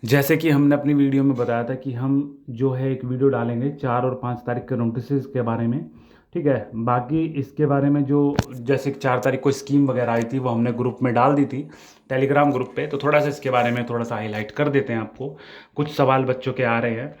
जैसे कि हमने अपनी वीडियो में बताया था कि हम जो है एक वीडियो डालेंगे 4 और 5 तारीख के नोटिस के बारे में। ठीक है, बाकी इसके बारे में जो जैसे कि 4 तारीख को स्कीम वगैरह आई थी वो हमने ग्रुप में डाल दी थी, टेलीग्राम ग्रुप पे। तो थोड़ा सा इसके बारे में थोड़ा सा हाईलाइट कर देते हैं आपको। कुछ सवाल बच्चों के आ रहे हैं।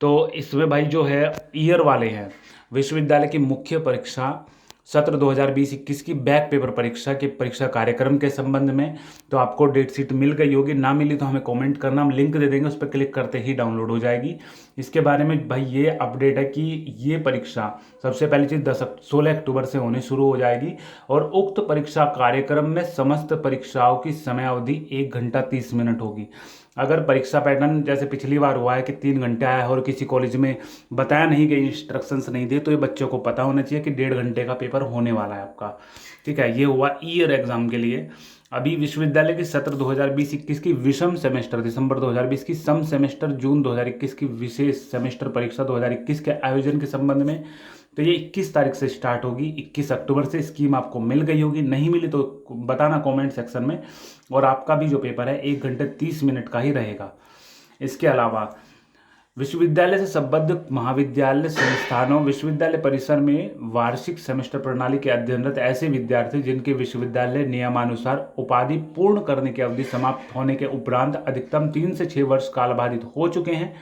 तो इसमें भाई जो है ईयर वाले हैं, विश्वविद्यालय की मुख्य परीक्षा सत्र 2020-21 की बैक पेपर परीक्षा के परीक्षा कार्यक्रम के संबंध में। तो आपको डेट शीट मिल गई होगी, ना मिली तो हमें कमेंट करना, हम लिंक दे देंगे, उस पर क्लिक करते ही डाउनलोड हो जाएगी। इसके बारे में भाई ये अपडेट है कि ये परीक्षा सबसे पहली चीज़ 16 अक्टूबर से होनी शुरू हो जाएगी। और उक्त परीक्षा कार्यक्रम में समस्त परीक्षाओं की समय अवधि 1 घंटा 30 मिनट होगी। अगर परीक्षा पैटर्न जैसे पिछली बार हुआ है कि 3 घंटे आया है और किसी कॉलेज में बताया नहीं गई, इंस्ट्रक्शंस नहीं दिए, तो ये बच्चों को पता होना चाहिए कि 1.5 घंटे का पेपर होने वाला है आपका। ठीक है, ये हुआ ईयर एग्जाम के लिए। अभी विश्वविद्यालय की सत्र 2020-21 की विषम सेमेस्टर दिसंबर 2020 की, सम सेमेस्टर जून 2021 की, विशेष सेमेस्टर परीक्षा 2021 के आयोजन के संबंध में। तो ये 21 तारीख से स्टार्ट होगी, 21 अक्टूबर से। स्कीम आपको मिल गई होगी, नहीं मिली तो बताना कमेंट सेक्शन में। और आपका भी जो पेपर है 1 घंटे 30 मिनट का ही रहेगा। इसके अलावा विश्वविद्यालय से संबद्ध महाविद्यालय संस्थानों विश्वविद्यालय परिसर में वार्षिक सेमेस्टर प्रणाली के अध्ययनरत ऐसे विद्यार्थी जिनके विश्वविद्यालय नियमानुसार उपाधि पूर्ण करने की अवधि समाप्त होने के उपरांत अधिकतम 3 से 6 वर्ष काल बाधित हो चुके हैं,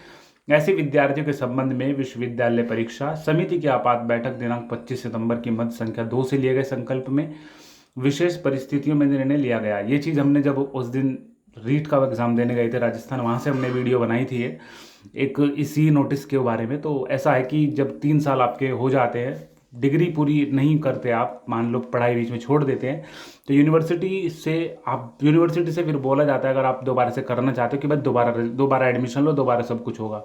ऐसे विद्यार्थियों के संबंध में विश्वविद्यालय परीक्षा समिति की आपात बैठक दिनांक 25 सितंबर की मध्य संख्या 2 से लिए गए संकल्प में विशेष परिस्थितियों में निर्णय लिया गया। ये चीज़ हमने जब उस दिन रीट का एग्ज़ाम देने गए थे राजस्थान, वहाँ से हमने वीडियो बनाई थी ये एक इसी नोटिस के बारे में। तो ऐसा है कि जब 3 साल आपके हो जाते हैं, डिग्री पूरी नहीं करते आप, मान लो पढ़ाई बीच में छोड़ देते हैं, तो यूनिवर्सिटी से फिर बोला जाता है अगर आप दोबारा से करना चाहते हो कि भाई दोबारा दोबारा एडमिशन लो, दोबारा सब कुछ होगा।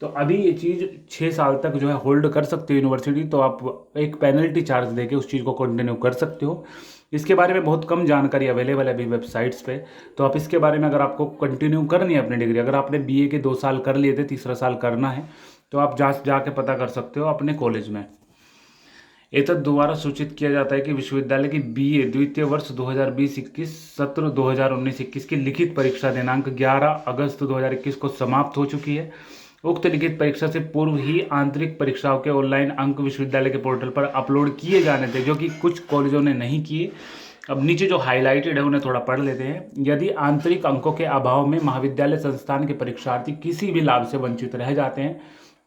तो अभी ये चीज़ 6 साल तक जो है होल्ड कर सकते हो यूनिवर्सिटी, तो आप एक पेनल्टी चार्ज देके उस चीज़ को कंटिन्यू कर सकते हो। इसके बारे में बहुत कम जानकारी अवेलेबल है अभी वेबसाइट्स पे। तो आप इसके बारे में अगर आपको कंटिन्यू करनी है अपनी डिग्री, अगर आपने बीए के 2 साल कर लिए थे, तीसरा साल करना है, तो आप जाके पता कर सकते हो अपने कॉलेज में। एतद द्वारा सूचित किया जाता है कि विश्वविद्यालय की बीए द्वितीय वर्ष 2020-21 सत्र 2019-21 की लिखित परीक्षा दिनांक 11 अगस्त 2021 को समाप्त हो चुकी है। उक्त लिखित परीक्षा से पूर्व ही आंतरिक परीक्षाओं के ऑनलाइन अंक विश्वविद्यालय के पोर्टल पर अपलोड किए जाने थे, जो कि कुछ कॉलेजों ने नहीं किए। अब नीचे जो हाईलाइटेड है उन्हें थोड़ा पढ़ लेते हैं। यदि आंतरिक अंकों के अभाव में महाविद्यालय संस्थान के परीक्षार्थी किसी भी लाभ से वंचित रह जाते हैं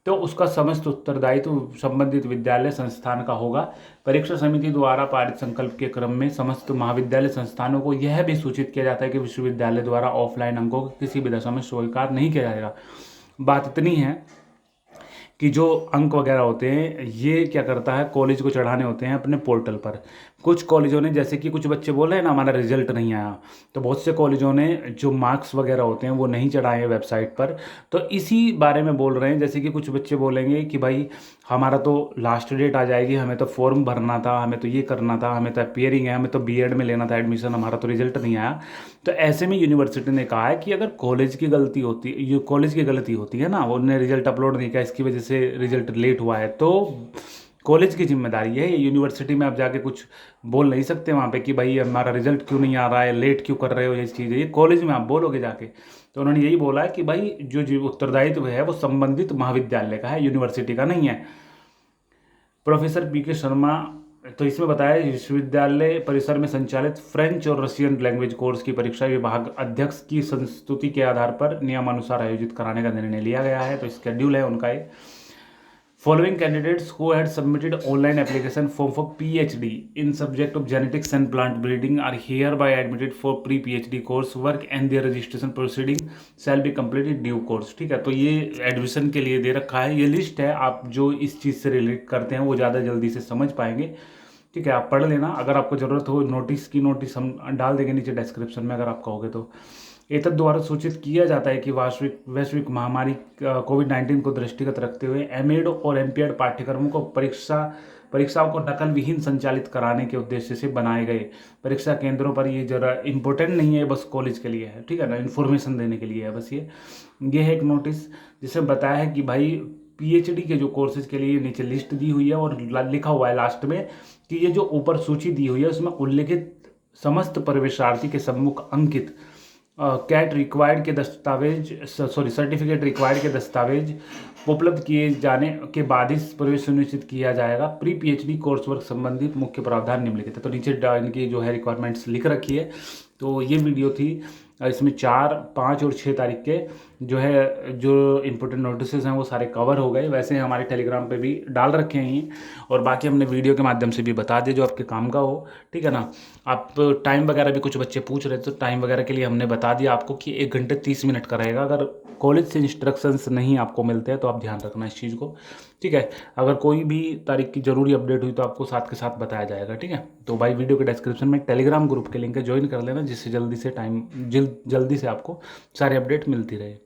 तो उसका समस्त उत्तरदायित्व संबंधित विद्यालय संस्थान का होगा। परीक्षा समिति द्वारा पारित संकल्प के क्रम में समस्त महाविद्यालय संस्थानों को यह भी सूचित किया जाता है कि विश्वविद्यालय द्वारा ऑफलाइन अंकों को किसी भी दशा में स्वीकार नहीं किया जाएगा। बात इतनी है कि जो अंक वगैरह होते हैं ये क्या करता है, कॉलेज को चढ़ाने होते हैं अपने पोर्टल पर। कुछ कॉलेजों ने, जैसे कि कुछ बच्चे बोल रहे हैं ना हमारा रिजल्ट नहीं आया, तो बहुत से कॉलेजों ने जो मार्क्स वगैरह होते हैं वो नहीं चढ़ाए हैं वेबसाइट पर। तो इसी बारे में बोल रहे हैं, जैसे कि कुछ बच्चे बोलेंगे कि भाई हमारा तो लास्ट डेट आ जाएगी, हमें तो फॉर्म भरना था, हमें तो ये करना था, हमें तो अपियरिंग है, हमें तो बीएड में लेना था एडमिशन, हमारा तो रिजल्ट नहीं आया। तो ऐसे में यूनिवर्सिटी ने कहा है कि अगर कॉलेज की गलती होती, ये कॉलेज की गलती होती है ना, उन्होंने रिजल्ट अपलोड नहीं किया, इसकी वजह से रिजल्ट लेट हुआ है, तो कॉलेज की जिम्मेदारी है। ये यूनिवर्सिटी में आप जाके कुछ बोल नहीं सकते वहाँ पे कि भाई हमारा रिजल्ट क्यों नहीं आ रहा है, लेट क्यों कर रहे हो, ये चीज़ है, ये कॉलेज में आप बोलोगे जाके। तो उन्होंने यही बोला है कि भाई जो उत्तरदायित्व है वो संबंधित महाविद्यालय का है, यूनिवर्सिटी का नहीं है। प्रोफेसर पी के शर्मा, तो इसमें बताया विश्वविद्यालय परिसर में संचालित फ्रेंच और रशियन लैंग्वेज कोर्स की परीक्षा विभाग अध्यक्ष की संस्तुति के आधार पर नियमानुसार आयोजित कराने का निर्णय लिया गया है। तो स्केड्यूल है उनका ये। Following candidates who had submitted online application form for PhD in subject of genetics and plant breeding are hereby admitted for pre-PhD course work and their registration proceeding shall be completed due course। ठीक है, तो ये admission के लिए दे रखा है, ये list है। आप जो इस चीज़ से रिलेट करते हैं वो ज़्यादा जल्दी से समझ पाएंगे। ठीक है, आप पढ़ लेना, अगर आपको ज़रूरत हो नोटिस हम डाल देंगे नीचे डिस्क्रिप्शन में अगर आप कहोगे तो। एतद द्वारा सूचित किया जाता है कि वैश्विक महामारी कोविड-19 को दृष्टिगत रखते हुए एमएड और एमपीएड पाठ्यक्रमों को परीक्षाओं को नकल विहीन संचालित कराने के उद्देश्य से बनाए गए परीक्षा केंद्रों पर, ये जरा इंपॉर्टेंट नहीं है, बस कॉलेज के लिए है, ठीक है ना, इन्फॉर्मेशन देने के लिए है बस। ये है एक नोटिस जिसमें बताया है कि भाई पीएचडी के जो कोर्सेज के लिए नीचे लिस्ट दी हुई है और लिखा हुआ है लास्ट में कि ये जो ऊपर सूची दी हुई है उसमें उल्लेखित समस्त प्रवेशार्थी के सम्मुख अंकित कैट रिक्वायर्ड के दस्तावेज सर्टिफिकेट रिक्वायर्ड के दस्तावेज उपलब्ध किए जाने के बाद ही प्रवेश सुनिश्चित किया जाएगा। प्री पीएचडी कोर्स वर्क संबंधित मुख्य प्रावधान निम्नलिखित है। तो नीचे इनकी जो है रिक्वायरमेंट्स लिख रखी है। तो ये वीडियो थी, इसमें 4, 5 और 6 तारीख के जो इम्पोर्टेंट नोटिस हैं वो सारे कवर हो गए। वैसे हमारे टेलीग्राम पे भी डाल रखे हैं और बाकी हमने वीडियो के माध्यम से भी बता दिया जो आपके काम का हो, ठीक है ना। आप टाइम वगैरह भी कुछ बच्चे पूछ रहे थे, तो टाइम वगैरह के लिए हमने बता दिया आपको कि 1 घंटे 30 मिनट का रहेगा। अगर कॉलेज से इंस्ट्रक्शंस नहीं आपको मिलते हैं तो आप ध्यान रखना इस चीज़ को, ठीक है। अगर कोई भी तारीख की ज़रूरी अपडेट हुई तो आपको साथ के साथ बताया जाएगा, ठीक है। तो भाई वीडियो के डिस्क्रिप्शन में टेलीग्राम ग्रुप के लिंक है, ज्वाइन कर लेना, जिससे जल्दी से आपको सारी अपडेट मिलती रहे।